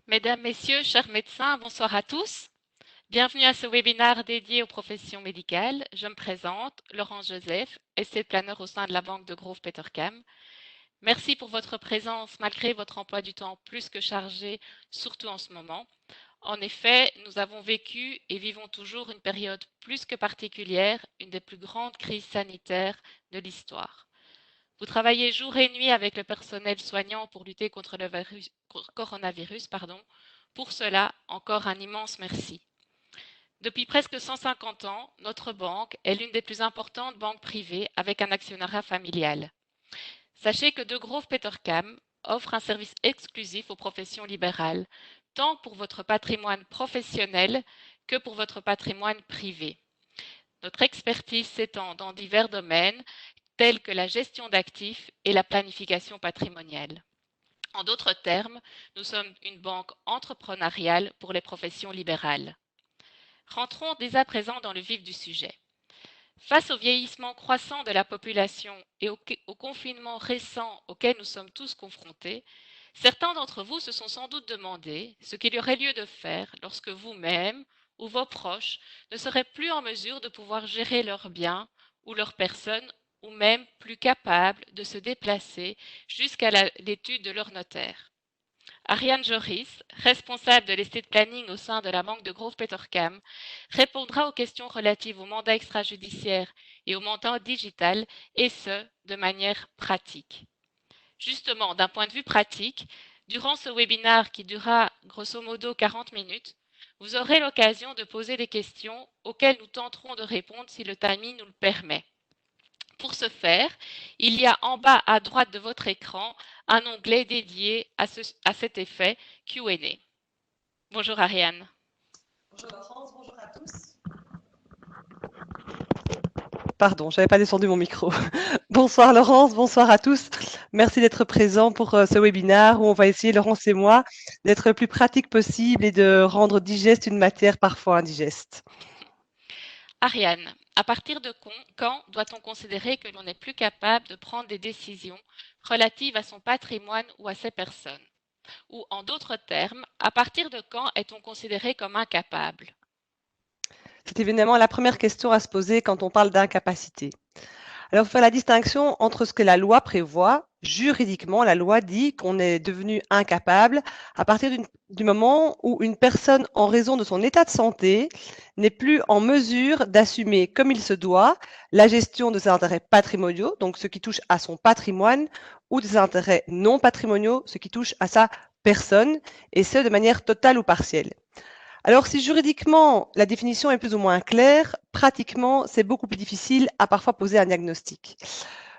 Mesdames, Messieurs, chers médecins, bonsoir à tous. Bienvenue à ce webinaire dédié aux professions médicales. Je me présente, Laurence Joseph, essai planeur au sein de la banque de Grove Petercam. Merci pour votre présence malgré votre emploi du temps plus que chargé, surtout en ce moment. En effet, nous avons vécu et vivons toujours une période plus que particulière, une des plus grandes crises sanitaires de l'histoire. Vous travaillez jour et nuit avec le personnel soignant pour lutter contre le coronavirus. Pour cela, encore un immense merci. Depuis presque 150 ans, notre banque est l'une des plus importantes banques privées avec un actionnariat familial. Sachez que De Grove Petercam offre un service exclusif aux professions libérales, tant pour votre patrimoine professionnel que pour votre patrimoine privé. Notre expertise s'étend dans divers domaines tels que la gestion d'actifs et la planification patrimoniale. En d'autres termes, nous sommes une banque entrepreneuriale pour les professions libérales. Rentrons dès à présent dans le vif du sujet. Face au vieillissement croissant de la population et au confinement récent auquel nous sommes tous confrontés, certains d'entre vous se sont sans doute demandé ce qu'il y aurait lieu de faire lorsque vous-même ou vos proches ne seraient plus en mesure de pouvoir gérer leurs biens ou leurs personnes ou même plus capables de se déplacer jusqu'à l'étude de leur notaire. Ariane Joris, responsable de l'estate planning au sein de la banque de Grove Petercam, répondra aux questions relatives au mandat extrajudiciaire et au mandat digital, et ce, de manière pratique. Justement, d'un point de vue pratique, durant ce webinaire qui durera grosso modo 40 minutes, vous aurez l'occasion de poser des questions auxquelles nous tenterons de répondre si le timing nous le permet. Pour ce faire, il y a en bas à droite de votre écran un onglet dédié à cet effet Q&A. Bonjour Ariane. Bonjour Laurence, bonjour à tous. Pardon, je n'avais pas descendu mon micro. Bonsoir Laurence, bonsoir à tous. Merci d'être présent pour ce webinaire où on va essayer, Laurence et moi, d'être le plus pratique possible et de rendre digeste une matière parfois indigeste. Ariane, à partir de quand doit-on considérer que l'on n'est plus capable de prendre des décisions relatives à son patrimoine ou à ses personnes? Ou en d'autres termes, à partir de quand est-on considéré comme incapable? C'est évidemment la première question à se poser quand on parle d'incapacité. Alors, faire la distinction entre ce que la loi prévoit, juridiquement, la loi dit qu'on est devenu incapable à partir du moment où une personne, en raison de son état de santé, n'est plus en mesure d'assumer comme il se doit la gestion de ses intérêts patrimoniaux, donc ce qui touche à son patrimoine, ou des intérêts non patrimoniaux, ce qui touche à sa personne, et ce, de manière totale ou partielle. Alors, si juridiquement la définition est plus ou moins claire, pratiquement, c'est beaucoup plus difficile à parfois poser un diagnostic.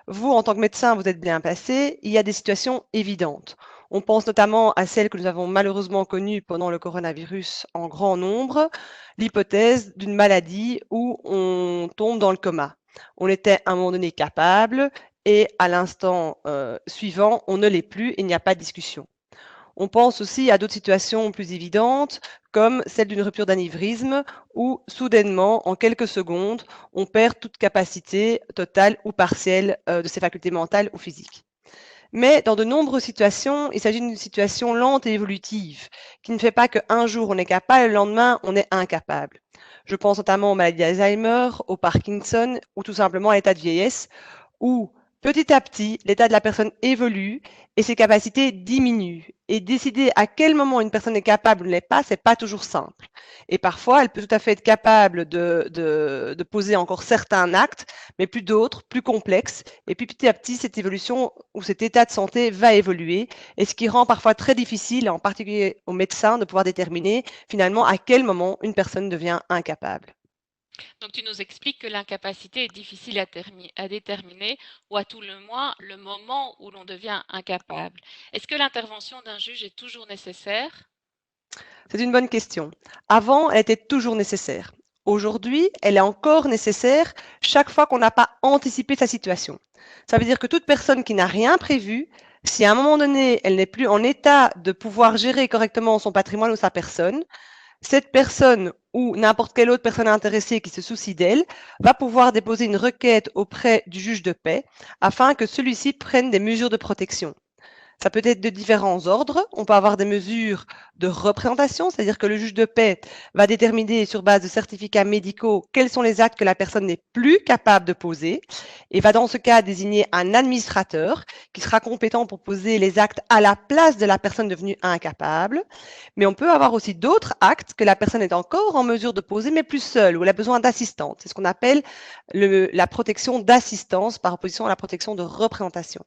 Vous, en tant que médecin, vous êtes bien placé. Il y a des situations évidentes. On pense notamment à celles que nous avons malheureusement connues pendant le coronavirus en grand nombre, l'hypothèse d'une maladie où on tombe dans le coma. On était à un moment donné capable et à l'instant suivant, on ne l'est plus et il n'y a pas de discussion. On pense aussi à d'autres situations plus évidentes, comme celle d'une rupture d'anévrisme, où soudainement, en quelques secondes, on perd toute capacité totale ou partielle de ses facultés mentales ou physiques. Mais dans de nombreuses situations, il s'agit d'une situation lente et évolutive, qui ne fait pas qu'un jour on est capable, le lendemain on est incapable. Je pense notamment aux maladies d'Alzheimer, au Parkinson ou tout simplement à l'état de vieillesse, où petit à petit, l'état de la personne évolue et ses capacités diminuent. Et décider à quel moment une personne est capable ou ne l'est pas, c'est pas toujours simple. Et parfois, elle peut tout à fait être capable de poser encore certains actes, mais plus d'autres, plus complexes. Et puis petit à petit, cette évolution ou cet état de santé va évoluer, et ce qui rend parfois très difficile, en particulier aux médecins, de pouvoir déterminer finalement à quel moment une personne devient incapable. Donc tu nous expliques que l'incapacité est difficile à déterminer ou à tout le moins le moment où l'on devient incapable. Est-ce que l'intervention d'un juge est toujours nécessaire? C'est une bonne question. Avant, elle était toujours nécessaire. Aujourd'hui, elle est encore nécessaire chaque fois qu'on n'a pas anticipé sa situation. Ça veut dire que toute personne qui n'a rien prévu, si à un moment donné, elle n'est plus en état de pouvoir gérer correctement son patrimoine ou sa personne, cette personne ou n'importe quelle autre personne intéressée qui se soucie d'elle va pouvoir déposer une requête auprès du juge de paix afin que celui-ci prenne des mesures de protection. Ça peut être de différents ordres. On peut avoir des mesures de représentation, c'est-à-dire que le juge de paix va déterminer sur base de certificats médicaux quels sont les actes que la personne n'est plus capable de poser et va dans ce cas désigner un administrateur qui sera compétent pour poser les actes à la place de la personne devenue incapable. Mais on peut avoir aussi d'autres actes que la personne est encore en mesure de poser, mais plus seule, où elle a besoin d'assistance. C'est ce qu'on appelle la protection d'assistance par opposition à la protection de représentation.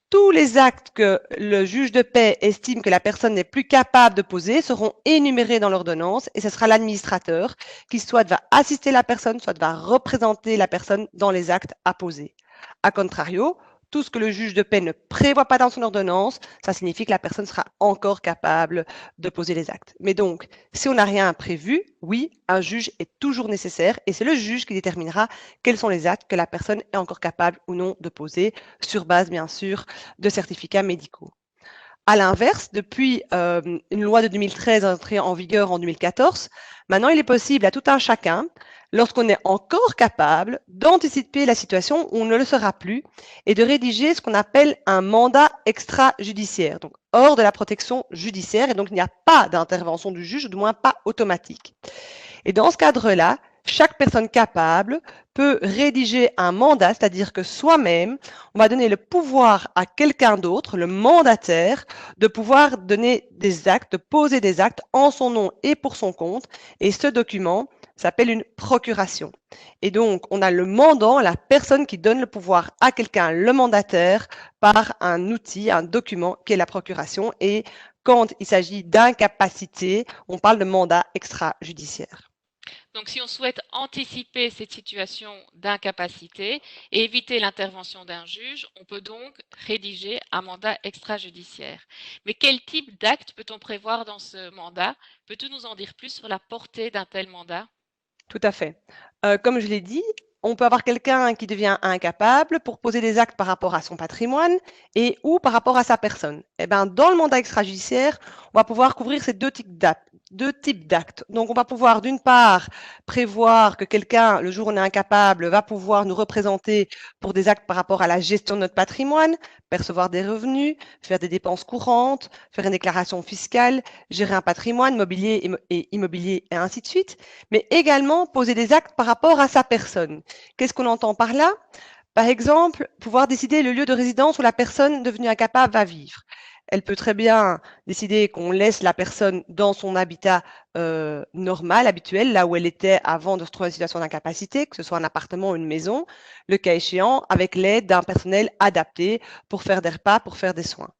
Tous les actes que le juge de paix estime que la personne n'est plus capable de poser seront énumérés dans l'ordonnance et ce sera l'administrateur qui soit va assister la personne, soit va représenter la personne dans les actes à poser. A contrario, tout ce que le juge de paix ne prévoit pas dans son ordonnance, ça signifie que la personne sera encore capable de poser les actes. Mais donc, si on n'a rien prévu, oui, un juge est toujours nécessaire et c'est le juge qui déterminera quels sont les actes que la personne est encore capable ou non de poser sur base, bien sûr, de certificats médicaux. À l'inverse, depuis une loi de 2013 entrée en vigueur en 2014, maintenant il est possible à tout un chacun, lorsqu'on est encore capable, d'anticiper la situation où on ne le sera plus et de rédiger ce qu'on appelle un mandat extrajudiciaire, donc hors de la protection judiciaire, et donc il n'y a pas d'intervention du juge, du moins pas automatique. Et dans ce cadre-là, chaque personne capable peut rédiger un mandat, c'est-à-dire que soi-même, on va donner le pouvoir à quelqu'un d'autre, le mandataire, de pouvoir donner des actes, de poser des actes en son nom et pour son compte. Et ce document s'appelle une procuration. Et donc, on a le mandant, la personne qui donne le pouvoir à quelqu'un, le mandataire, par un outil, un document qui est la procuration. Et quand il s'agit d'incapacité, on parle de mandat extrajudiciaire. Donc, si on souhaite anticiper cette situation d'incapacité et éviter l'intervention d'un juge, on peut donc rédiger un mandat extrajudiciaire. Mais quel type d'acte peut-on prévoir dans ce mandat? Peux-tu nous en dire plus sur la portée d'un tel mandat? Tout à fait. Comme je l'ai dit, on peut avoir quelqu'un qui devient incapable pour poser des actes par rapport à son patrimoine et ou par rapport à sa personne. Eh ben, dans le mandat extrajudiciaire, on va pouvoir couvrir ces deux types d'actes. Donc, on va pouvoir, d'une part, prévoir que quelqu'un, le jour où on est incapable, va pouvoir nous représenter pour des actes par rapport à la gestion de notre patrimoine, percevoir des revenus, faire des dépenses courantes, faire une déclaration fiscale, gérer un patrimoine mobilier et immobilier et ainsi de suite, mais également poser des actes par rapport à sa personne. Qu'est-ce qu'on entend par là? Par exemple, pouvoir décider le lieu de résidence où la personne devenue incapable va vivre. Elle peut très bien décider qu'on laisse la personne dans son habitat normal, habituel, là où elle était avant de se trouver en situation d'incapacité, que ce soit un appartement ou une maison, le cas échéant, avec l'aide d'un personnel adapté pour faire des repas, pour faire des soins.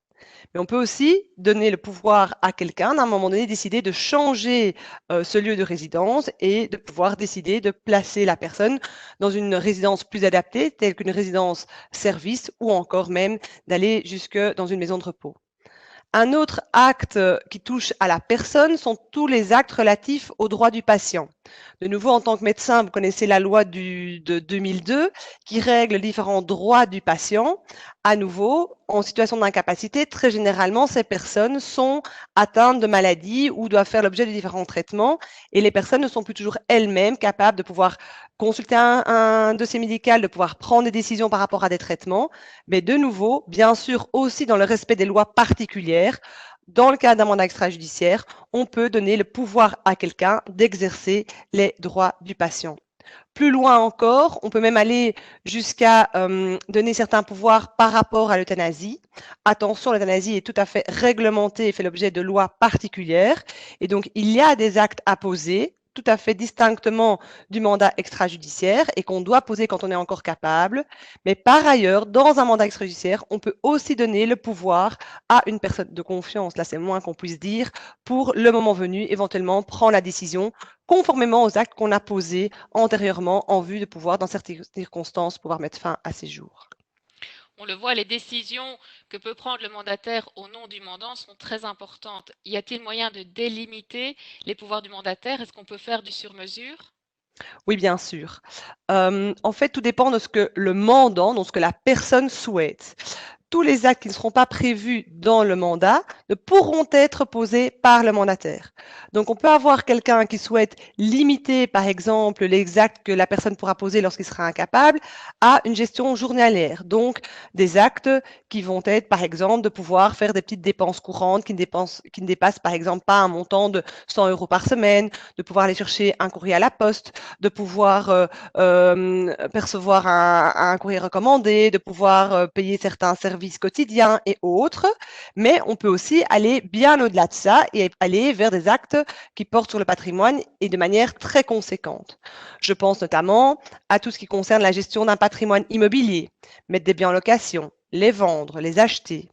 Mais on peut aussi donner le pouvoir à quelqu'un, à un moment donné, décider de changer ce lieu de résidence et de pouvoir décider de placer la personne dans une résidence plus adaptée, telle qu'une résidence service ou encore même d'aller jusque dans une maison de repos. Un autre acte qui touche à la personne sont tous les actes relatifs aux droits du patient. De nouveau, en tant que médecin, vous connaissez la loi de 2002 qui règle les différents droits du patient. À nouveau, en situation d'incapacité, très généralement, ces personnes sont atteintes de maladies ou doivent faire l'objet de différents traitements et les personnes ne sont plus toujours elles-mêmes capables de pouvoir consulter un dossier médical, de pouvoir prendre des décisions par rapport à des traitements. Mais de nouveau, bien sûr, aussi dans le respect des lois particulières, dans le cas d'un mandat extrajudiciaire, on peut donner le pouvoir à quelqu'un d'exercer les droits du patient. Plus loin encore, on peut même aller jusqu'à donner certains pouvoirs par rapport à l'euthanasie. Attention, l'euthanasie est tout à fait réglementée et fait l'objet de lois particulières. Et donc, il y a des actes à poser tout à fait distinctement du mandat extrajudiciaire et qu'on doit poser quand on est encore capable. Mais par ailleurs, dans un mandat extrajudiciaire, on peut aussi donner le pouvoir à une personne de confiance, là c'est moins qu'on puisse dire, pour le moment venu, éventuellement prendre la décision conformément aux actes qu'on a posés antérieurement en vue de pouvoir, dans certaines circonstances, pouvoir mettre fin à ces jours. On le voit, les décisions que peut prendre le mandataire au nom du mandant sont très importantes. Y a-t-il moyen de délimiter les pouvoirs du mandataire? Est-ce qu'on peut faire du sur-mesure? Oui, bien sûr. En fait, tout dépend de ce que le mandant, donc ce que la personne souhaite. tous les actes qui ne seront pas prévus dans le mandat ne pourront être posés par le mandataire. Donc, on peut avoir quelqu'un qui souhaite limiter, par exemple, les actes que la personne pourra poser lorsqu'il sera incapable à une gestion journalière. Donc, des actes qui vont être, par exemple, de pouvoir faire des petites dépenses courantes qui ne dépassent, par exemple, pas un montant de 100 € par semaine, de pouvoir aller chercher un courrier à la poste, de pouvoir percevoir un courrier recommandé, de pouvoir payer certains services quotidiens et autres, mais on peut aussi aller bien au-delà de ça et aller vers des actes qui portent sur le patrimoine et de manière très conséquente. Je pense notamment à tout ce qui concerne la gestion d'un patrimoine immobilier, mettre des biens en location, les vendre, les acheter.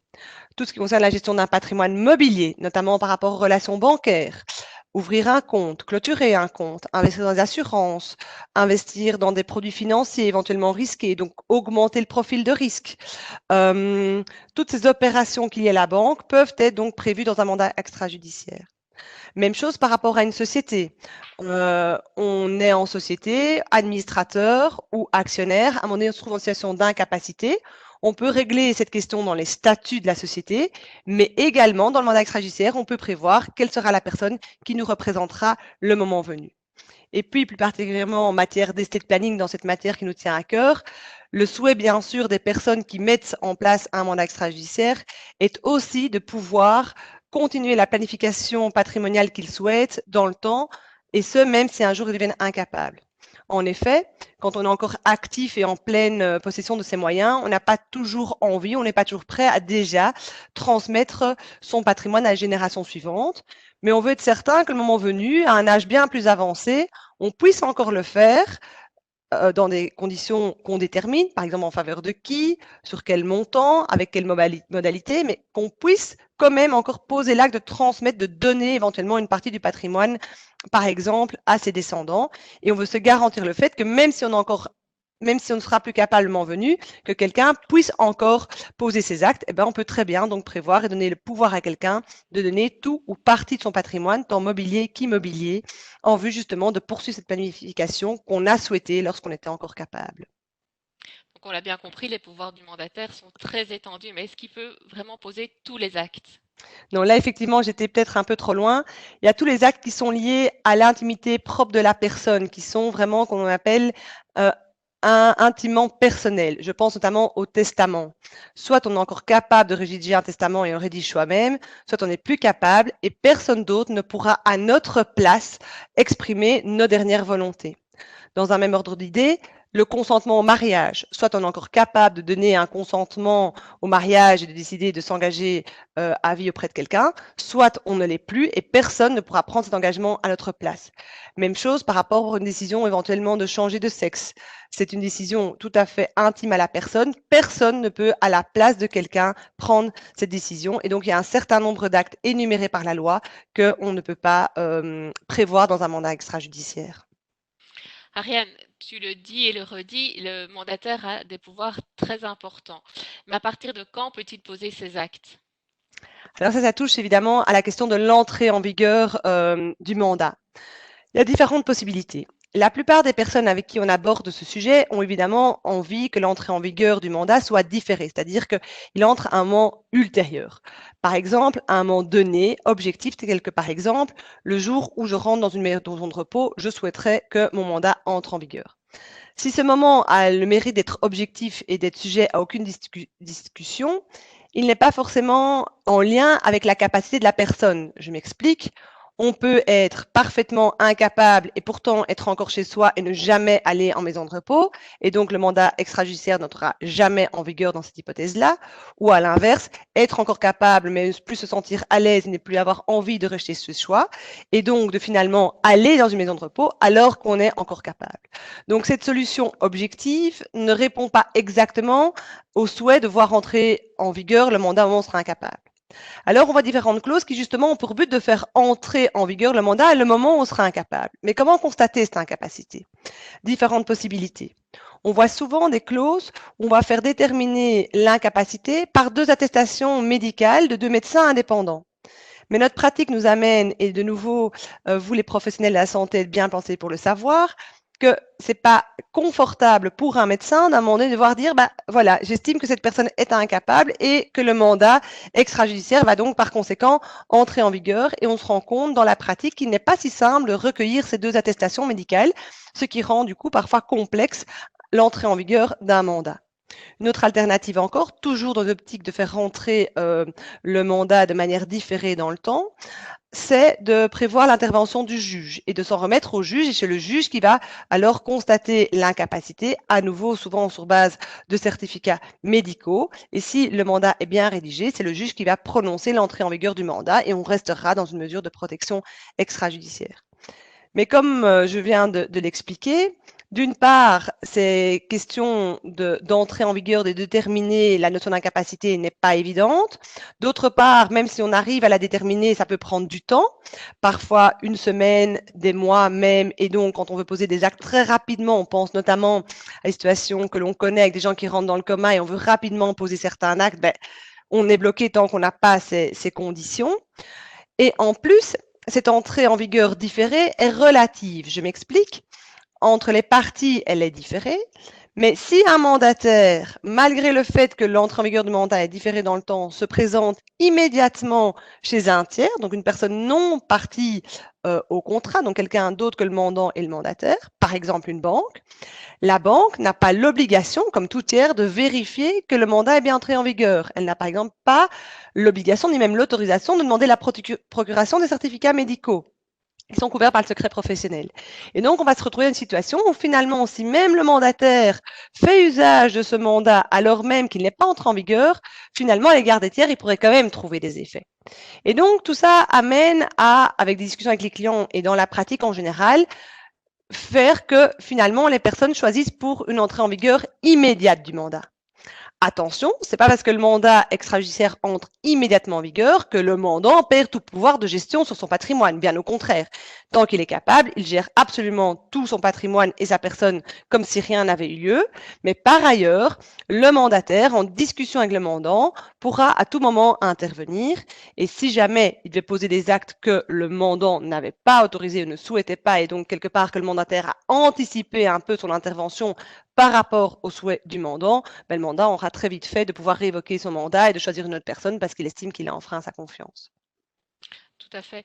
Tout ce qui concerne la gestion d'un patrimoine mobilier, notamment par rapport aux relations bancaires, ouvrir un compte, clôturer un compte, investir dans des assurances, investir dans des produits financiers éventuellement risqués, donc augmenter le profil de risque. Toutes ces opérations qu'il y a à la banque peuvent être donc prévues dans un mandat extrajudiciaire. Même chose par rapport à une société. On est en société, administrateur ou actionnaire. À un moment donné, on se trouve en situation d'incapacité. On peut régler cette question dans les statuts de la société, mais également dans le mandat extrajudiciaire, on peut prévoir quelle sera la personne qui nous représentera le moment venu. Et puis, plus particulièrement en matière d'estate planning, dans cette matière qui nous tient à cœur, le souhait, bien sûr, des personnes qui mettent en place un mandat extrajudiciaire est aussi de pouvoir continuer la planification patrimoniale qu'ils souhaitent dans le temps, et ce, même si un jour ils deviennent incapables. En effet, quand on est encore actif et en pleine possession de ses moyens, on n'a pas toujours envie, on n'est pas toujours prêt à déjà transmettre son patrimoine à la génération suivante, mais on veut être certain que le moment venu, à un âge bien plus avancé, on puisse encore le faire dans des conditions qu'on détermine, par exemple en faveur de qui, sur quel montant, avec quelle modalité, mais qu'on puisse quand même encore poser l'acte de transmettre, de donner éventuellement une partie du patrimoine, par exemple, à ses descendants. Et on veut se garantir le fait que même si on ne sera plus capable le moment venu, que quelqu'un puisse encore poser ses actes, eh ben, on peut très bien donc prévoir et donner le pouvoir à quelqu'un de donner tout ou partie de son patrimoine, tant mobilier qu'immobilier, en vue justement de poursuivre cette planification qu'on a souhaitée lorsqu'on était encore capable. Donc on l'a bien compris, les pouvoirs du mandataire sont très étendus, mais est-ce qu'il peut vraiment poser tous les actes? Non, là, effectivement, j'étais peut-être un peu trop loin. Il y a tous les actes qui sont liés à l'intimité propre de la personne, qui sont vraiment, qu'on appelle, intimement personnels. Je pense notamment au testament. Soit on est encore capable de rédiger un testament et on rédige soi-même, soit on n'est plus capable et personne d'autre ne pourra à notre place exprimer nos dernières volontés. Dans un même ordre d'idées, le consentement au mariage, soit on est encore capable de donner un consentement au mariage et de décider de s'engager à vie auprès de quelqu'un, soit on ne l'est plus et personne ne pourra prendre cet engagement à notre place. Même chose par rapport à une décision éventuellement de changer de sexe. C'est une décision tout à fait intime à la personne. Personne ne peut, à la place de quelqu'un, prendre cette décision. Et donc, il y a un certain nombre d'actes énumérés par la loi qu'on ne peut pas prévoir dans un mandat extrajudiciaire. Ariane, tu le dis et le redis, le mandataire a des pouvoirs très importants. Mais à partir de quand peut-il poser ses actes? Alors ça touche évidemment à la question de l'entrée en vigueur du mandat. Il y a différentes possibilités. La plupart des personnes avec qui on aborde ce sujet ont évidemment envie que l'entrée en vigueur du mandat soit différée, c'est-à-dire qu'il entre à un moment ultérieur. Par exemple, à un moment donné, objectif, tel que par exemple, le jour où je rentre dans une maison de repos, je souhaiterais que mon mandat entre en vigueur. Si ce moment a le mérite d'être objectif et d'être sujet à aucune discussion, il n'est pas forcément en lien avec la capacité de la personne. Je m'explique. On peut être parfaitement incapable et pourtant être encore chez soi et ne jamais aller en maison de repos. Et donc, le mandat extrajudiciaire n'entrera jamais en vigueur dans cette hypothèse-là. Ou à l'inverse, être encore capable mais ne plus se sentir à l'aise et ne plus avoir envie de rejeter ce choix. Et donc, de finalement aller dans une maison de repos alors qu'on est encore capable. Donc, cette solution objective ne répond pas exactement au souhait de voir entrer en vigueur le mandat au moment où on sera incapable. Alors, on voit différentes clauses qui, justement, ont pour but de faire entrer en vigueur le mandat à le moment où on sera incapable. Mais comment constater cette incapacité? Différentes possibilités. On voit souvent des clauses où on va faire déterminer l'incapacité par 2 attestations médicales de 2 médecins indépendants. Mais notre pratique nous amène, et de nouveau, vous les professionnels de la santé êtes bien pensés pour le savoir, que c'est pas confortable pour un médecin d'un moment donné de devoir dire, bah voilà, j'estime que cette personne est incapable et que le mandat extrajudiciaire va donc par conséquent entrer en vigueur. Et on se rend compte dans la pratique qu'il n'est pas si simple de recueillir ces deux attestations médicales, ce qui rend du coup parfois complexe l'entrée en vigueur d'un mandat. Une autre alternative encore, toujours dans l'optique de faire rentrer le mandat de manière différée dans le temps, c'est de prévoir l'intervention du juge et de s'en remettre au juge, et c'est le juge qui va alors constater l'incapacité, à nouveau souvent sur base de certificats médicaux. Et si le mandat est bien rédigé, c'est le juge qui va prononcer l'entrée en vigueur du mandat et on restera dans une mesure de protection extrajudiciaire. Mais comme je viens de l'expliquer, d'une part, ces questions d'entrée en vigueur, de déterminer la notion d'incapacité n'est pas évidente. D'autre part, même si on arrive à la déterminer, ça peut prendre du temps, parfois une semaine, des mois même. Et donc, quand on veut poser des actes très rapidement, on pense notamment à des situations que l'on connaît avec des gens qui rentrent dans le coma et on veut rapidement poser certains actes, ben, on est bloqué tant qu'on n'a pas ces conditions. Et en plus, cette entrée en vigueur différée est relative. Je m'explique. Entre les parties, elle est différée. Mais si un mandataire, malgré le fait que l'entrée en vigueur du mandat est différée dans le temps, se présente immédiatement chez un tiers, donc une personne non partie au contrat, donc quelqu'un d'autre que le mandant et le mandataire, par exemple une banque, la banque n'a pas l'obligation, comme tout tiers, de vérifier que le mandat est bien entré en vigueur. Elle n'a par exemple pas l'obligation, ni même l'autorisation de demander la procuration des certificats médicaux. Ils sont couverts par le secret professionnel. Et donc, on va se retrouver dans une situation où finalement, si même le mandataire fait usage de ce mandat alors même qu'il n'est pas entré en vigueur, finalement, les gardes des tiers, ils pourraient quand même trouver des effets. Et donc, tout ça amène à, avec des discussions avec les clients et dans la pratique en général, faire que finalement, les personnes choisissent pour une entrée en vigueur immédiate du mandat. Attention, c'est pas parce que le mandat extrajudiciaire entre immédiatement en vigueur que le mandant perd tout pouvoir de gestion sur son patrimoine. Bien au contraire. Tant qu'il est capable, il gère absolument tout son patrimoine et sa personne comme si rien n'avait eu lieu. Mais par ailleurs, le mandataire, en discussion avec le mandant, pourra à tout moment intervenir. Et si jamais il devait poser des actes que le mandant n'avait pas autorisés ou ne souhaitait pas, et donc quelque part que le mandataire a anticipé un peu son intervention par rapport aux souhaits du mandant, ben, le mandant aura très vite fait de pouvoir révoquer son mandat et de choisir une autre personne parce qu'il estime qu'il a enfreint sa confiance. Tout à fait.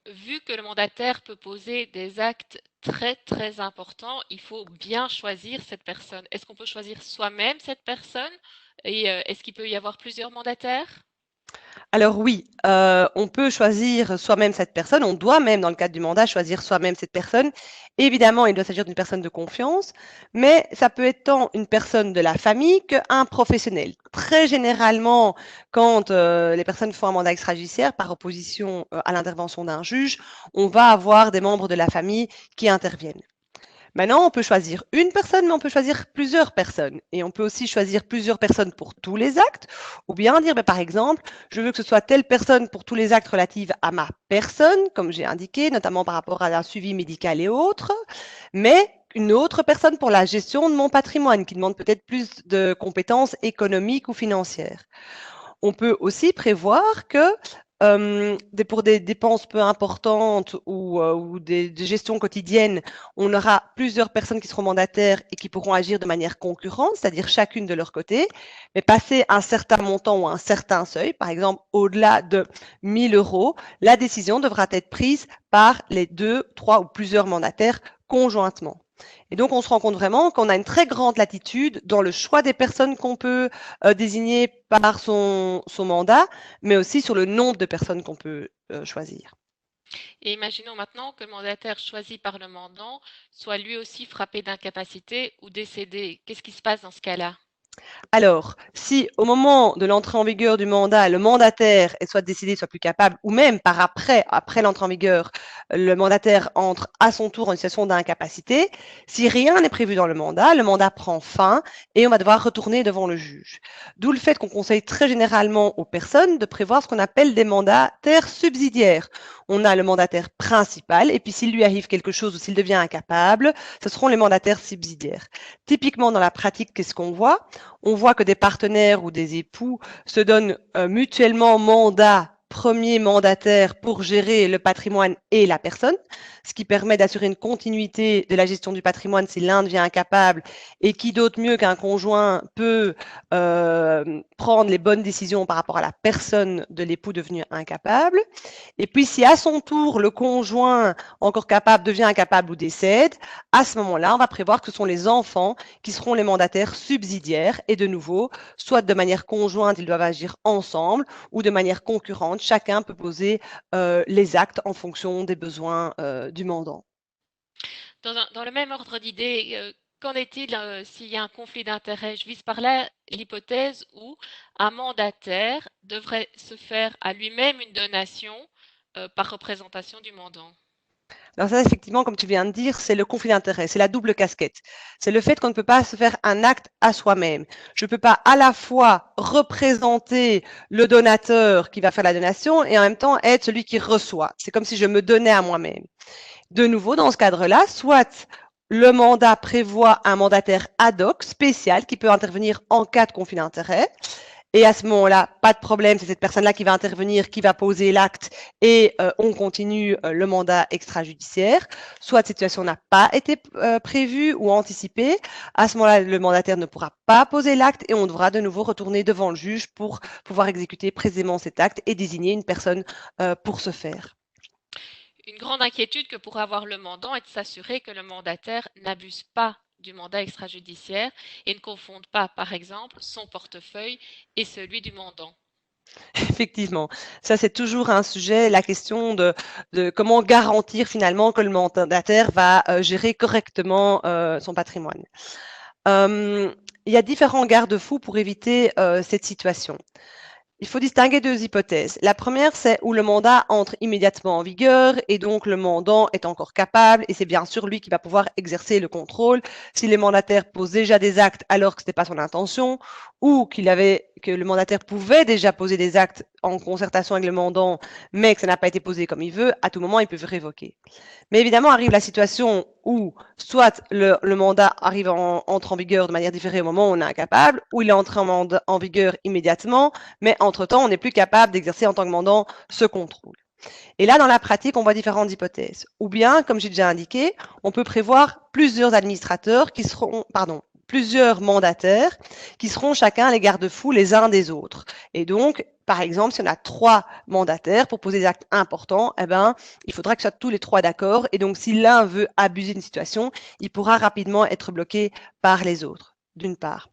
Vu que le mandataire peut poser des actes très importants, il faut bien choisir cette personne. Est-ce qu'on peut choisir soi-même cette personne et est-ce qu'il peut y avoir plusieurs mandataires? Alors oui, on peut choisir soi-même cette personne, on doit même dans le cadre du mandat choisir soi-même cette personne. Évidemment, il doit s'agir d'une personne de confiance, mais ça peut être tant une personne de la famille qu'un professionnel. Très généralement, quand les personnes font un mandat extrajudiciaire par opposition à l'intervention d'un juge, on va avoir des membres de la famille qui interviennent. Maintenant, on peut choisir une personne, mais on peut choisir plusieurs personnes. Et on peut aussi choisir plusieurs personnes pour tous les actes, ou bien dire, par exemple, je veux que ce soit telle personne pour tous les actes relatifs à ma personne, comme j'ai indiqué, notamment par rapport à un suivi médical et autres, mais une autre personne pour la gestion de mon patrimoine, qui demande peut-être plus de compétences économiques ou financières. On peut aussi prévoir que pour des dépenses peu importantes ou des gestions quotidiennes, on aura plusieurs personnes qui seront mandataires et qui pourront agir de manière concurrente, c'est-à-dire chacune de leur côté, mais passer un certain montant ou un certain seuil, par exemple au-delà de 1 000 €, la décision devra être prise par les 2, 3 ou plusieurs mandataires conjointement. Et donc, on se rend compte vraiment qu'on a une très grande latitude dans le choix des personnes qu'on peut désigner par son mandat, mais aussi sur le nombre de personnes qu'on peut choisir. Et imaginons maintenant que le mandataire choisi par le mandant soit lui aussi frappé d'incapacité ou décédé. Qu'est-ce qui se passe dans ce cas-là? Alors, si au moment de l'entrée en vigueur du mandat, le mandataire est soit décédé, soit plus capable, ou même par après l'entrée en vigueur, le mandataire entre à son tour en situation d'incapacité, si rien n'est prévu dans le mandat prend fin et on va devoir retourner devant le juge. D'où le fait qu'on conseille très généralement aux personnes de prévoir ce qu'on appelle des mandataires subsidiaires. On a le mandataire principal et puis s'il lui arrive quelque chose ou s'il devient incapable, ce seront les mandataires subsidiaires. Typiquement dans la pratique, qu'est-ce qu'on voit? On voit que des partenaires ou des époux se donnent mutuellement mandat premier mandataire pour gérer le patrimoine et la personne, ce qui permet d'assurer une continuité de la gestion du patrimoine si l'un devient incapable, et qui d'autre mieux qu'un conjoint peut prendre les bonnes décisions par rapport à la personne de l'époux devenu incapable. Et puis si à son tour le conjoint encore capable devient incapable ou décède, à ce moment-là, on va prévoir que ce sont les enfants qui seront les mandataires subsidiaires, et de nouveau, soit de manière conjointe, ils doivent agir ensemble, ou de manière concurrente, chacun peut poser les actes en fonction des besoins du mandant. Dans le même ordre d'idée, qu'en est-il s'il y a un conflit d'intérêts? Je vise par là l'hypothèse où un mandataire devrait se faire à lui-même une donation par représentation du mandant. Alors ça, effectivement, comme tu viens de dire, c'est le conflit d'intérêts, c'est la double casquette. C'est le fait qu'on ne peut pas se faire un acte à soi-même. Je ne peux pas à la fois représenter le donateur qui va faire la donation et en même temps être celui qui reçoit. C'est comme si je me donnais à moi-même. De nouveau, dans ce cadre-là, soit le mandat prévoit un mandataire ad hoc spécial qui peut intervenir en cas de conflit d'intérêts. Et à ce moment-là, pas de problème, c'est cette personne-là qui va intervenir, qui va poser l'acte, et on continue le mandat extrajudiciaire. Soit cette situation n'a pas été prévue ou anticipée, à ce moment-là, le mandataire ne pourra pas poser l'acte et on devra de nouveau retourner devant le juge pour pouvoir exécuter précisément cet acte et désigner une personne pour ce faire. Une grande inquiétude que pourrait avoir le mandant est de s'assurer que le mandataire n'abuse pas du mandat extrajudiciaire et ne confonde pas, par exemple, son portefeuille et celui du mandant. Effectivement, ça c'est toujours un sujet, la question de comment garantir finalement que le mandataire va gérer correctement son patrimoine. Il y a différents garde-fous pour éviter cette situation. Il faut distinguer deux hypothèses. La première, c'est où le mandat entre immédiatement en vigueur et donc le mandant est encore capable et c'est bien sûr lui qui va pouvoir exercer le contrôle. Si le mandataire pose déjà des actes alors que ce n'était pas son intention ou que le mandataire pouvait déjà poser des actes en concertation avec le mandant mais que ça n'a pas été posé comme il veut, à tout moment, il peut révoquer. Mais évidemment, arrive la situation où soit le mandat entre en vigueur de manière différée au moment où on est incapable, ou il est entré en vigueur immédiatement, mais entre-temps, on n'est plus capable d'exercer en tant que mandant ce contrôle. Et là, dans la pratique, on voit différentes hypothèses. Ou bien, comme j'ai déjà indiqué, on peut prévoir plusieurs administrateurs qui seront, plusieurs mandataires qui seront chacun les garde-fous les uns des autres. Et donc, par exemple, si on a 3 mandataires pour poser des actes importants, eh ben, il faudra que ce soit tous les 3 d'accord. Et donc, si l'un veut abuser d'une situation, il pourra rapidement être bloqué par les autres, d'une part.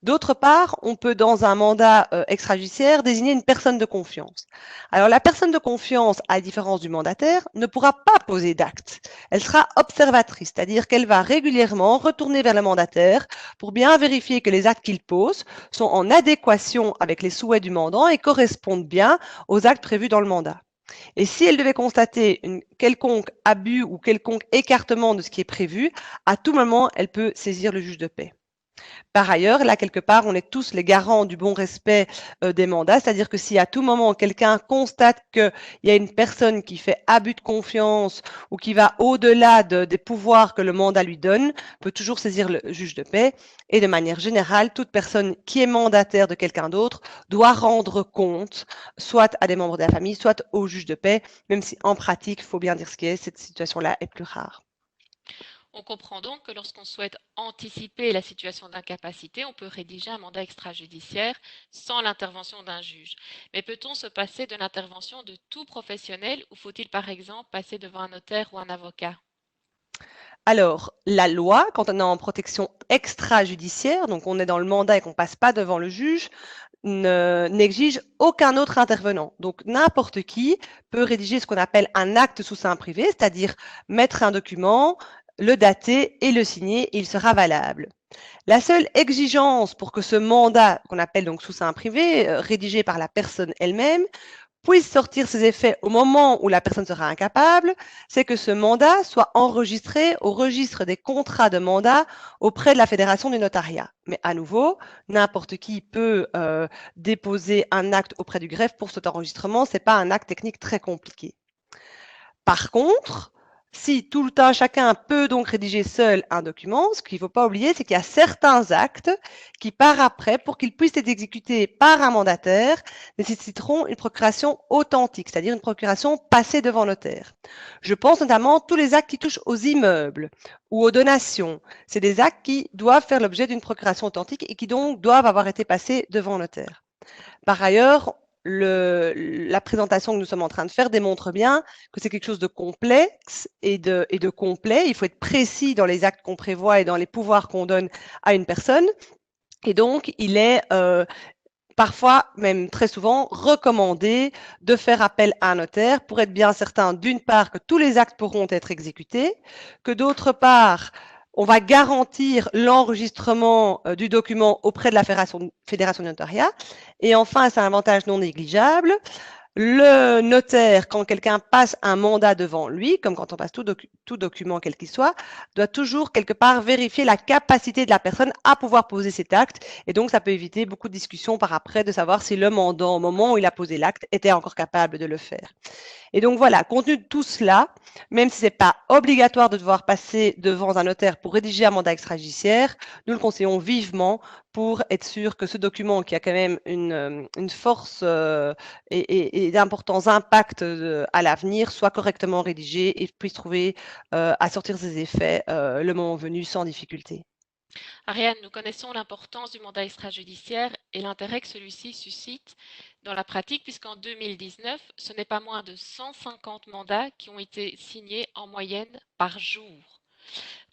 D'autre part, on peut, dans un mandat extrajudiciaire, désigner une personne de confiance. Alors, la personne de confiance, à la différence du mandataire, ne pourra pas poser d'acte. Elle sera observatrice, c'est-à-dire qu'elle va régulièrement retourner vers le mandataire pour bien vérifier que les actes qu'il pose sont en adéquation avec les souhaits du mandant et correspondent bien aux actes prévus dans le mandat. Et si elle devait constater un quelconque abus ou quelconque écartement de ce qui est prévu, à tout moment, elle peut saisir le juge de paix. Par ailleurs, là, quelque part, on est tous les garants du bon respect des mandats, c'est-à-dire que si à tout moment quelqu'un constate qu'il y a une personne qui fait abus de confiance ou qui va au-delà des pouvoirs que le mandat lui donne, peut toujours saisir le juge de paix. Et de manière générale, toute personne qui est mandataire de quelqu'un d'autre doit rendre compte, soit à des membres de la famille, soit au juge de paix, même si en pratique, il faut bien dire ce qui est, cette situation-là est plus rare. On comprend donc que lorsqu'on souhaite anticiper la situation d'incapacité, on peut rédiger un mandat extrajudiciaire sans l'intervention d'un juge. Mais peut-on se passer de l'intervention de tout professionnel ou faut-il par exemple passer devant un notaire ou un avocat? Alors, la loi, quand on est en protection extrajudiciaire, donc on est dans le mandat et qu'on ne passe pas devant le juge, n'exige aucun autre intervenant. Donc, n'importe qui peut rédiger ce qu'on appelle un acte sous seing privé, c'est-à-dire mettre un document, le dater et le signer, et il sera valable. La seule exigence pour que ce mandat, qu'on appelle donc sous seing privé, rédigé par la personne elle-même, puisse sortir ses effets au moment où la personne sera incapable, c'est que ce mandat soit enregistré au registre des contrats de mandat auprès de la Fédération du notariat. Mais à nouveau, n'importe qui peut déposer un acte auprès du greffe pour cet enregistrement. Ce n'est pas un acte technique très compliqué. Par contre, Si tout le temps chacun peut donc rédiger seul un document, ce qu'il ne faut pas oublier, c'est qu'il y a certains actes qui, par après, pour qu'ils puissent être exécutés par un mandataire, nécessiteront une procuration authentique, c'est-à-dire une procuration passée devant notaire. Je pense notamment à tous les actes qui touchent aux immeubles ou aux donations. C'est des actes qui doivent faire l'objet d'une procuration authentique et qui donc doivent avoir été passés devant notaire. Par ailleurs, la présentation que nous sommes en train de faire démontre bien que c'est quelque chose de complexe et de complet. Il faut être précis dans les actes qu'on prévoit et dans les pouvoirs qu'on donne à une personne. Et donc, il est parfois, même très souvent, recommandé de faire appel à un notaire pour être bien certain, d'une part, que tous les actes pourront être exécutés, que d'autre part, on va garantir l'enregistrement du document auprès de la fédération de notariat. Et enfin, c'est un avantage non négligeable, le notaire, quand quelqu'un passe un mandat devant lui, comme quand on passe tout document quel qu'il soit, doit toujours quelque part vérifier la capacité de la personne à pouvoir poser cet acte. Et donc, ça peut éviter beaucoup de discussions par après de savoir si le mandant, au moment où il a posé l'acte, était encore capable de le faire. Et donc voilà, compte tenu de tout cela, même si ce n'est pas obligatoire de devoir passer devant un notaire pour rédiger un mandat extrajudiciaire, nous le conseillons vivement pour être sûr que ce document qui a quand même une force et d'importants impacts à l'avenir soit correctement rédigé et puisse trouver à sortir ses effets le moment venu sans difficulté. Ariane, nous connaissons l'importance du mandat extrajudiciaire et l'intérêt que celui-ci suscite dans la pratique, puisqu'en 2019, ce n'est pas moins de 150 mandats qui ont été signés en moyenne par jour.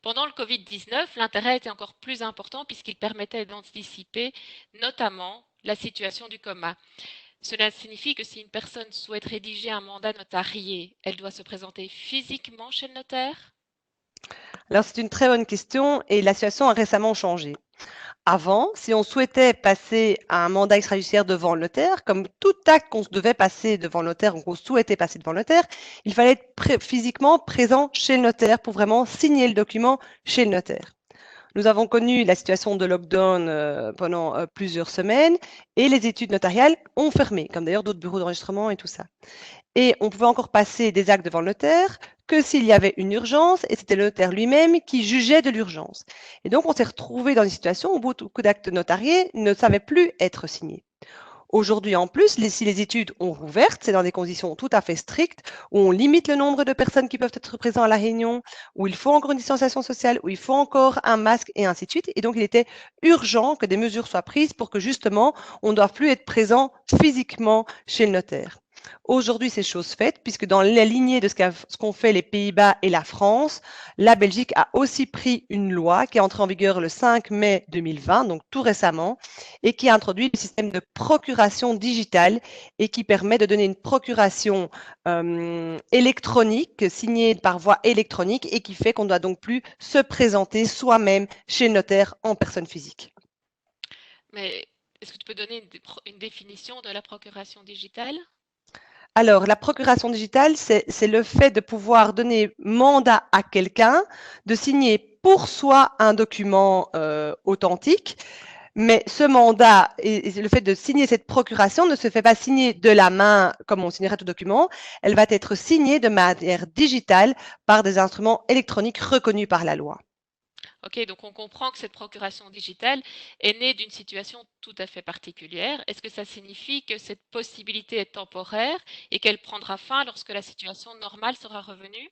Pendant le Covid-19, l'intérêt était encore plus important puisqu'il permettait d'anticiper notamment la situation du coma. Cela signifie que si une personne souhaite rédiger un mandat notarié, elle doit se présenter physiquement chez le notaire? Alors c'est une très bonne question et la situation a récemment changé. Avant, si on souhaitait passer à un mandat extrajudiciaire devant le notaire, comme tout acte qu'on devait passer devant le notaire ou qu'on souhaitait passer devant le notaire, il fallait être physiquement présent chez le notaire pour vraiment signer le document chez le notaire. Nous avons connu la situation de lockdown pendant plusieurs semaines et les études notariales ont fermé, comme d'ailleurs d'autres bureaux d'enregistrement et tout ça. Et on pouvait encore passer des actes devant le notaire que s'il y avait une urgence, et c'était le notaire lui-même qui jugeait de l'urgence. Et donc, on s'est retrouvé dans une situation où beaucoup d'actes notariés ne savaient plus être signés. Aujourd'hui, en plus, si les études ont rouvert, c'est dans des conditions tout à fait strictes, où on limite le nombre de personnes qui peuvent être présentes à la réunion, où il faut encore une distanciation sociale, où il faut encore un masque, et ainsi de suite. Et donc, il était urgent que des mesures soient prises pour que justement, on ne doive plus être présent physiquement chez le notaire. Aujourd'hui, c'est chose faite, puisque dans la lignée de ce qu'ont fait les Pays-Bas et la France, la Belgique a aussi pris une loi qui est entrée en vigueur le 5 mai 2020, donc tout récemment, et qui a introduit le système de procuration digitale et qui permet de donner une procuration électronique, signée par voie électronique, et qui fait qu'on ne doit donc plus se présenter soi-même chez le notaire en personne physique. Mais est-ce que tu peux donner une définition de la procuration digitale? Alors, la procuration digitale, c'est le fait de pouvoir donner mandat à quelqu'un de signer pour soi un document authentique, mais ce mandat et le fait de signer cette procuration ne se fait pas signer de la main comme on signerait tout document, elle va être signée de manière digitale par des instruments électroniques reconnus par la loi. Ok, donc on comprend que cette procuration digitale est née d'une situation tout à fait particulière. Est-ce que ça signifie que cette possibilité est temporaire et qu'elle prendra fin lorsque la situation normale sera revenue?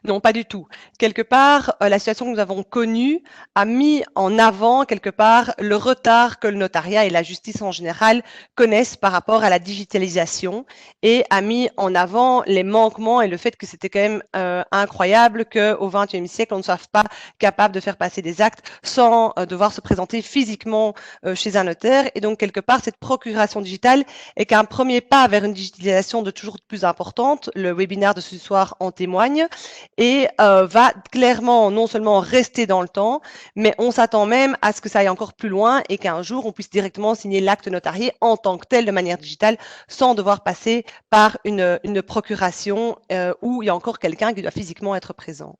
Non, pas du tout. Quelque part, la situation que nous avons connue a mis en avant, quelque part, le retard que le notariat et la justice en général connaissent par rapport à la digitalisation et a mis en avant les manquements et le fait que c'était quand même incroyable qu'au XXIe siècle, on ne soit pas capable de faire passer des actes sans devoir se présenter physiquement chez un notaire. Et donc, quelque part, cette procuration digitale est qu'un premier pas vers une digitalisation de toujours plus importante. Le webinaire de ce soir en témoigne et va clairement non seulement rester dans le temps, mais on s'attend même à ce que ça aille encore plus loin et qu'un jour on puisse directement signer l'acte notarié en tant que tel de manière digitale sans devoir passer par une procuration où il y a encore quelqu'un qui doit physiquement être présent.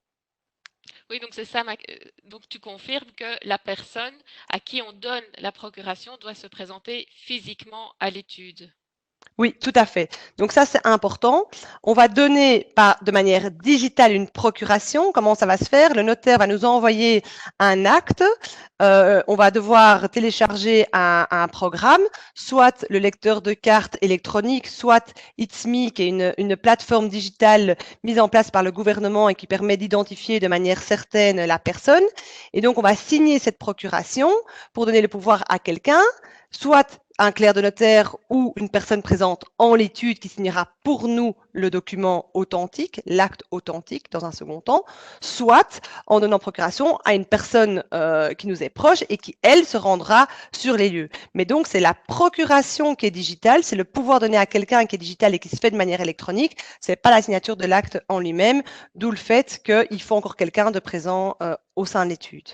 Oui, donc c'est ça. Donc tu confirmes que la personne à qui on donne la procuration doit se présenter physiquement à l'étude. Oui, tout à fait. Donc ça, c'est important. On va donner de manière digitale une procuration. Comment ça va se faire? Le notaire va nous envoyer un acte. On va devoir télécharger un programme, soit le lecteur de cartes électronique, soit ITSME, qui est une plateforme digitale mise en place par le gouvernement et qui permet d'identifier de manière certaine la personne. Et donc, on va signer cette procuration pour donner le pouvoir à quelqu'un, soit un clerc de notaire ou une personne présente en l'étude qui signera pour nous le document authentique, l'acte authentique dans un second temps, soit en donnant procuration à une personne qui nous est proche et qui, elle, se rendra sur les lieux. Mais donc, c'est la procuration qui est digitale, c'est le pouvoir donné à quelqu'un qui est digital et qui se fait de manière électronique, c'est pas la signature de l'acte en lui-même, d'où le fait qu'il faut encore quelqu'un de présent au sein de l'étude.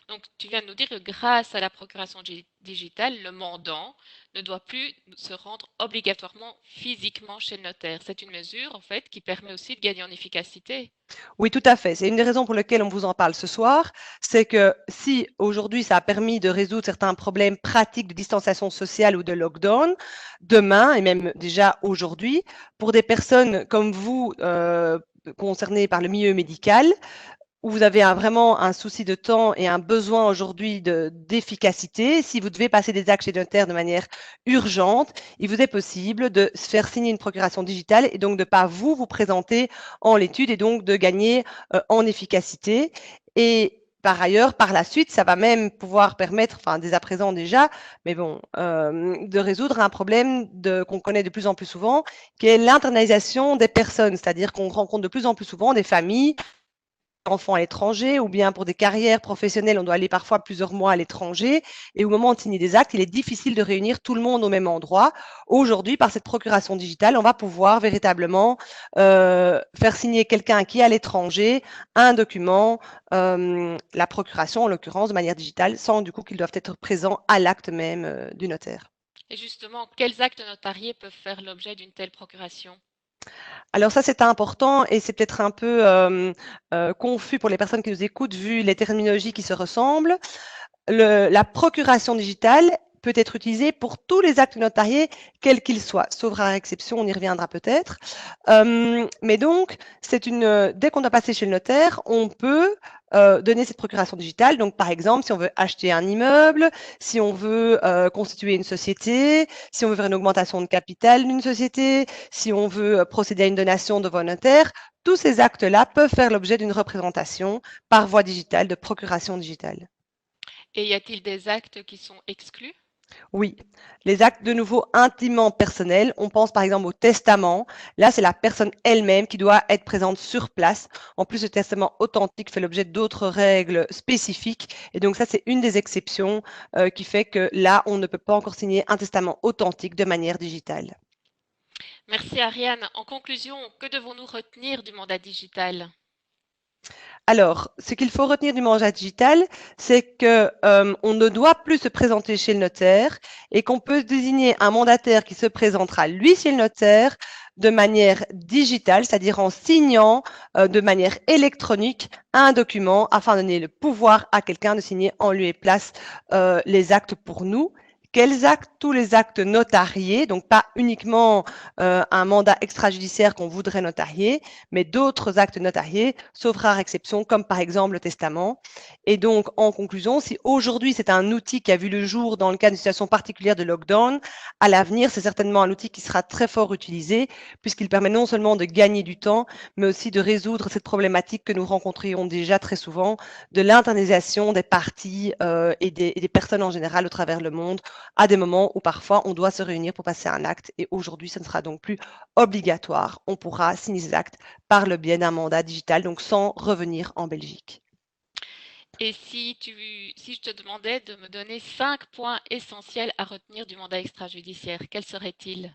Donc, tu viens de nous dire que grâce à la procuration digitale, le mandant ne doit plus se rendre obligatoirement physiquement chez le notaire. C'est une mesure, en fait, qui permet aussi de gagner en efficacité. Oui, tout à fait. C'est une des raisons pour lesquelles on vous en parle ce soir. C'est que si aujourd'hui ça a permis de résoudre certains problèmes pratiques de distanciation sociale ou de lockdown, demain et même déjà aujourd'hui, pour des personnes comme vous concernées par le milieu médical, où vous avez vraiment un souci de temps et un besoin aujourd'hui d'efficacité, si vous devez passer des actes chez le notaire de manière urgente, il vous est possible de se faire signer une procuration digitale et donc de ne pas vous présenter en l'étude et donc de gagner en efficacité. Et par ailleurs, par la suite, ça va même pouvoir permettre, enfin dès à présent déjà, mais bon, de résoudre un problème qu'on connaît de plus en plus souvent, qui est l'internalisation des personnes, c'est-à-dire qu'on rencontre de plus en plus souvent des familles enfants à l'étranger ou bien pour des carrières professionnelles, on doit aller parfois plusieurs mois à l'étranger et au moment de signer des actes, il est difficile de réunir tout le monde au même endroit. Aujourd'hui, par cette procuration digitale, on va pouvoir véritablement faire signer quelqu'un qui est à l'étranger un document, la procuration en l'occurrence de manière digitale, sans du coup qu'ils doivent être présents à l'acte même du notaire. Et justement, quels actes notariés peuvent faire l'objet d'une telle procuration? Alors ça, c'est important et c'est peut-être un peu confus pour les personnes qui nous écoutent vu les terminologies qui se ressemblent. La procuration digitale peut être utilisée pour tous les actes notariés, quels qu'ils soient, sauf rare exception, on y reviendra peut-être. Mais donc, dès qu'on doit passer chez le notaire, on peut donner cette procuration digitale. Donc, par exemple, si on veut acheter un immeuble, si on veut constituer une société, si on veut faire une augmentation de capital d'une société, si on veut procéder à une donation devant un notaire, tous ces actes-là peuvent faire l'objet d'une représentation par voie digitale, de procuration digitale. Et y a-t-il des actes qui sont exclus? Oui, les actes de nouveau intimement personnels, on pense par exemple au testament. Là, c'est la personne elle-même qui doit être présente sur place. En plus, le testament authentique fait l'objet d'autres règles spécifiques. Et donc ça, c'est une des exceptions qui fait que là, on ne peut pas encore signer un testament authentique de manière digitale. Merci Ariane. En conclusion, que devons-nous retenir du mandat digital? Alors, ce qu'il faut retenir du mandat digital, c'est que on ne doit plus se présenter chez le notaire et qu'on peut désigner un mandataire qui se présentera lui chez le notaire de manière digitale, c'est-à-dire en signant de manière électronique un document afin de donner le pouvoir à quelqu'un de signer en lieu et place les actes pour nous. Quels actes? Tous les actes notariés, donc pas uniquement un mandat extrajudiciaire qu'on voudrait notarier, mais d'autres actes notariés, sauf rare exception, comme par exemple le testament. Et donc, en conclusion, si aujourd'hui c'est un outil qui a vu le jour dans le cas d'une situation particulière de lockdown, à l'avenir, c'est certainement un outil qui sera très fort utilisé, puisqu'il permet non seulement de gagner du temps, mais aussi de résoudre cette problématique que nous rencontrions déjà très souvent, de l'internalisation des parties et des personnes en général au travers le monde, à des moments où parfois on doit se réunir pour passer un acte. Et aujourd'hui, ce ne sera donc plus obligatoire. On pourra signer ces actes par le biais d'un mandat digital, donc sans revenir en Belgique. Et si je te demandais de me donner 5 points essentiels à retenir du mandat extrajudiciaire, quels seraient-ils?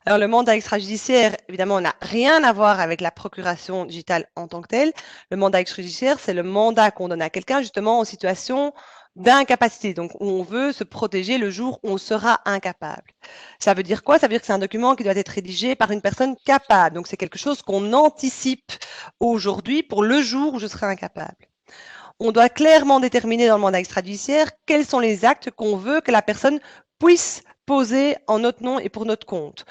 Alors, le mandat extrajudiciaire, évidemment, n'a rien à voir avec la procuration digitale en tant que telle. Le mandat extrajudiciaire, c'est le mandat qu'on donne à quelqu'un justement en situation d'incapacité. Donc, où on veut se protéger le jour où on sera incapable. Ça veut dire quoi? Ça veut dire que c'est un document qui doit être rédigé par une personne capable. Donc, c'est quelque chose qu'on anticipe aujourd'hui pour le jour où je serai incapable. On doit clairement déterminer dans le mandat extrajudiciaire quels sont les actes qu'on veut que la personne puisse posés en notre nom et pour notre compte.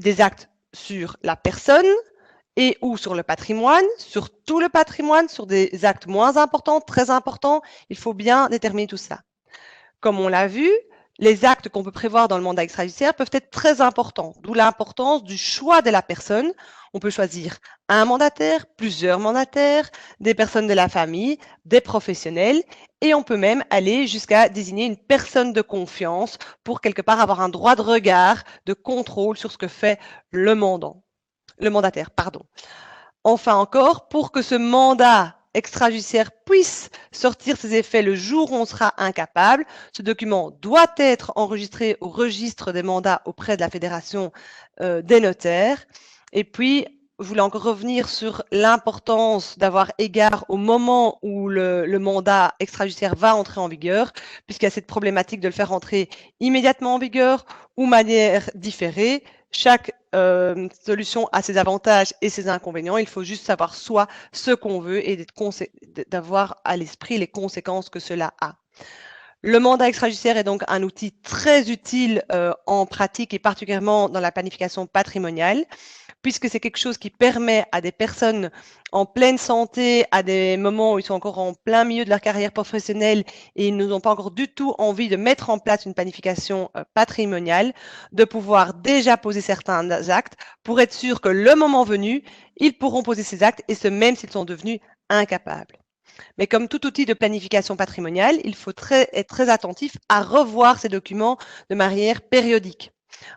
Des actes sur la personne et ou sur le patrimoine, sur tout le patrimoine, sur des actes moins importants, très importants. Il faut bien déterminer tout ça. Comme on l'a vu, les actes qu'on peut prévoir dans le mandat extrajudiciaire peuvent être très importants, d'où l'importance du choix de la personne. On peut choisir un mandataire, plusieurs mandataires, des personnes de la famille, des professionnels, et on peut même aller jusqu'à désigner une personne de confiance pour quelque part avoir un droit de regard, de contrôle sur ce que fait le mandataire. Enfin encore, pour que ce mandat extrajudiciaire puisse sortir ses effets le jour où on sera incapable, ce document doit être enregistré au registre des mandats auprès de la Fédération des notaires. Et puis, je voulais encore revenir sur l'importance d'avoir égard au moment où le mandat extrajudiciaire va entrer en vigueur, puisqu'il y a cette problématique de le faire entrer immédiatement en vigueur ou manière différée. Chaque solution a ses avantages et ses inconvénients. Il faut juste savoir soit ce qu'on veut et d'avoir à l'esprit les conséquences que cela a. Le mandat extrajudiciaire est donc un outil très utile en pratique et particulièrement dans la planification patrimoniale, puisque c'est quelque chose qui permet à des personnes en pleine santé, à des moments où ils sont encore en plein milieu de leur carrière professionnelle et ils n'ont pas encore du tout envie de mettre en place une planification patrimoniale, de pouvoir déjà poser certains actes pour être sûr que le moment venu, ils pourront poser ces actes et ce même s'ils sont devenus incapables. Mais comme tout outil de planification patrimoniale, il faut être très attentif à revoir ces documents de manière périodique.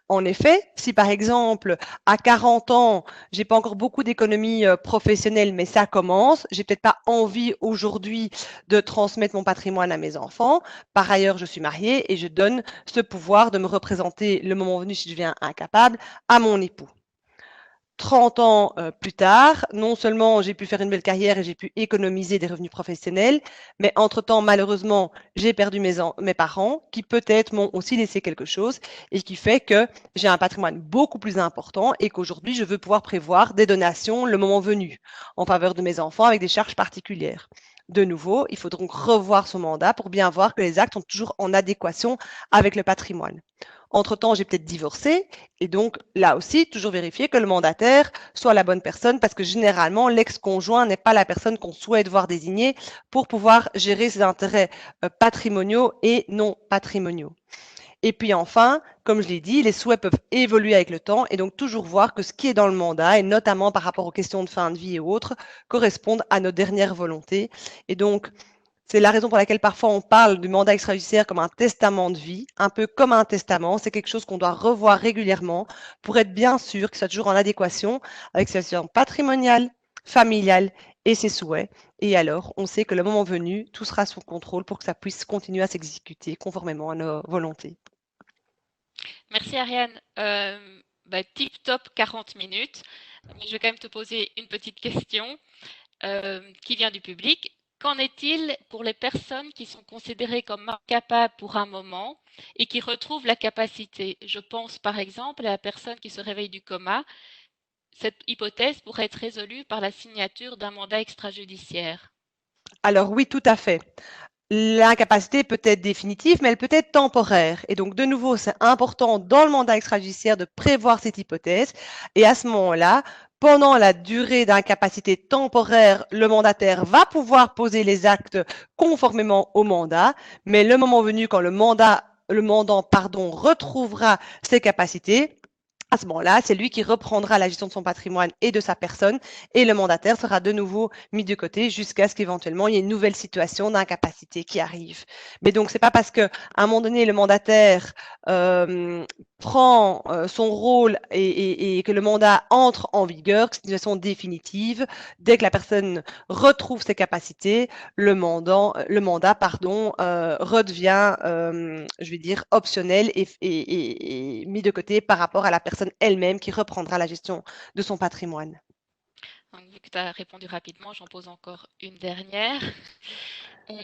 En effet, si par exemple, à 40 ans, j'ai pas encore beaucoup d'économies professionnelles, mais ça commence, j'ai peut-être pas envie aujourd'hui de transmettre mon patrimoine à mes enfants. Par ailleurs, je suis mariée et je donne ce pouvoir de me représenter le moment venu si je deviens incapable à mon époux. 30 ans plus tard, non seulement j'ai pu faire une belle carrière et j'ai pu économiser des revenus professionnels, mais entre-temps, malheureusement, j'ai perdu mes parents qui peut-être m'ont aussi laissé quelque chose et qui fait que j'ai un patrimoine beaucoup plus important et qu'aujourd'hui, je veux pouvoir prévoir des donations le moment venu en faveur de mes enfants avec des charges particulières. De nouveau, il faut donc revoir son mandat pour bien voir que les actes sont toujours en adéquation avec le patrimoine. Entre-temps, j'ai peut-être divorcé et donc là aussi, toujours vérifier que le mandataire soit la bonne personne parce que généralement, l'ex-conjoint n'est pas la personne qu'on souhaite voir désignée pour pouvoir gérer ses intérêts patrimoniaux et non patrimoniaux. Et puis enfin, comme je l'ai dit, les souhaits peuvent évoluer avec le temps et donc toujours voir que ce qui est dans le mandat, et notamment par rapport aux questions de fin de vie et autres, correspondent à nos dernières volontés. Et donc, c'est la raison pour laquelle parfois on parle du mandat extrajudiciaire comme un testament de vie, un peu comme un testament. C'est quelque chose qu'on doit revoir régulièrement pour être bien sûr qu'il soit toujours en adéquation avec sa situation patrimoniale, familiale et ses souhaits. Et alors, on sait que le moment venu, tout sera sous contrôle pour que ça puisse continuer à s'exécuter conformément à nos volontés. Merci Ariane. Tip top 40 minutes. Je vais quand même te poser une petite question qui vient du public. Qu'en est-il pour les personnes qui sont considérées comme incapables pour un moment et qui retrouvent la capacité? Je pense par exemple à la personne qui se réveille du coma. Cette hypothèse pourrait être résolue par la signature d'un mandat extrajudiciaire. Alors oui, tout à fait. L'incapacité peut être définitive, mais elle peut être temporaire. Et donc, de nouveau, c'est important dans le mandat extrajudiciaire de prévoir cette hypothèse. Et à ce moment-là, pendant la durée d'incapacité temporaire, le mandataire va pouvoir poser les actes conformément au mandat, mais le moment venu, quand le mandant, retrouvera ses capacités, à ce moment-là, c'est lui qui reprendra la gestion de son patrimoine et de sa personne et le mandataire sera de nouveau mis de côté jusqu'à ce qu'éventuellement il y ait une nouvelle situation d'incapacité qui arrive. Mais donc, c'est pas parce qu'à un moment donné, le mandataire prend son rôle et que le mandat entre en vigueur, que c'est une situation définitive. Dès que la personne retrouve ses capacités, le mandat redevient, je vais dire, optionnel et mis de côté par rapport à la personne elle-même qui reprendra la gestion de son patrimoine. Donc, vu que tu as répondu rapidement, j'en pose encore une dernière.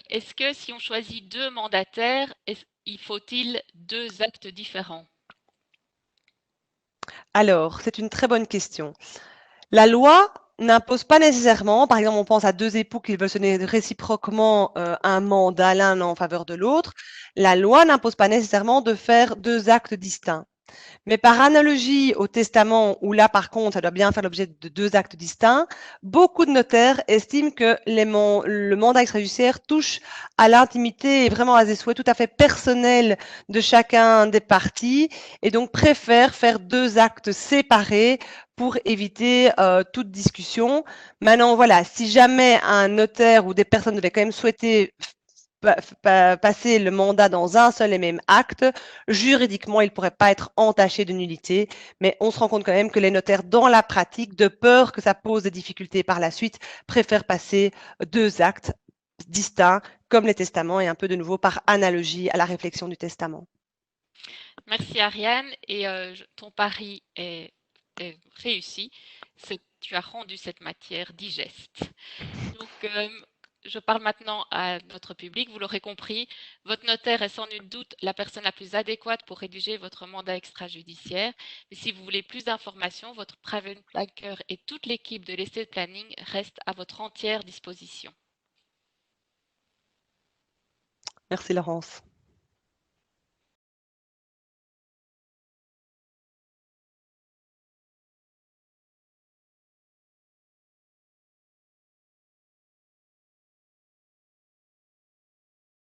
Est-ce que si on choisit deux mandataires, il faut-il deux actes différents? Alors, c'est une très bonne question. La loi n'impose pas nécessairement, par exemple, on pense à deux époux qui veulent se donner réciproquement un mandat l'un en faveur de l'autre. La loi n'impose pas nécessairement de faire deux actes distincts. Mais par analogie au testament, où là, par contre, ça doit bien faire l'objet de deux actes distincts, beaucoup de notaires estiment que le mandat extrajudiciaire touche à l'intimité et vraiment à des souhaits tout à fait personnels de chacun des parties et donc préfèrent faire deux actes séparés pour éviter toute discussion. Maintenant, voilà, si jamais un notaire ou des personnes devaient quand même souhaiter passer le mandat dans un seul et même acte, juridiquement, il ne pourrait pas être entaché de nullité, mais on se rend compte quand même que les notaires, dans la pratique, de peur que ça pose des difficultés par la suite, préfèrent passer deux actes distincts, comme les testaments, et un peu de nouveau par analogie à la réflexion du testament. Merci Ariane, et ton pari est réussi. Tu as rendu cette matière digeste. Donc, je parle maintenant à notre public. Vous l'aurez compris, votre notaire est sans nul doute la personne la plus adéquate pour rédiger votre mandat extrajudiciaire. Mais si vous voulez plus d'informations, votre private banker et toute l'équipe de l'estate planning restent à votre entière disposition. Merci Laurence.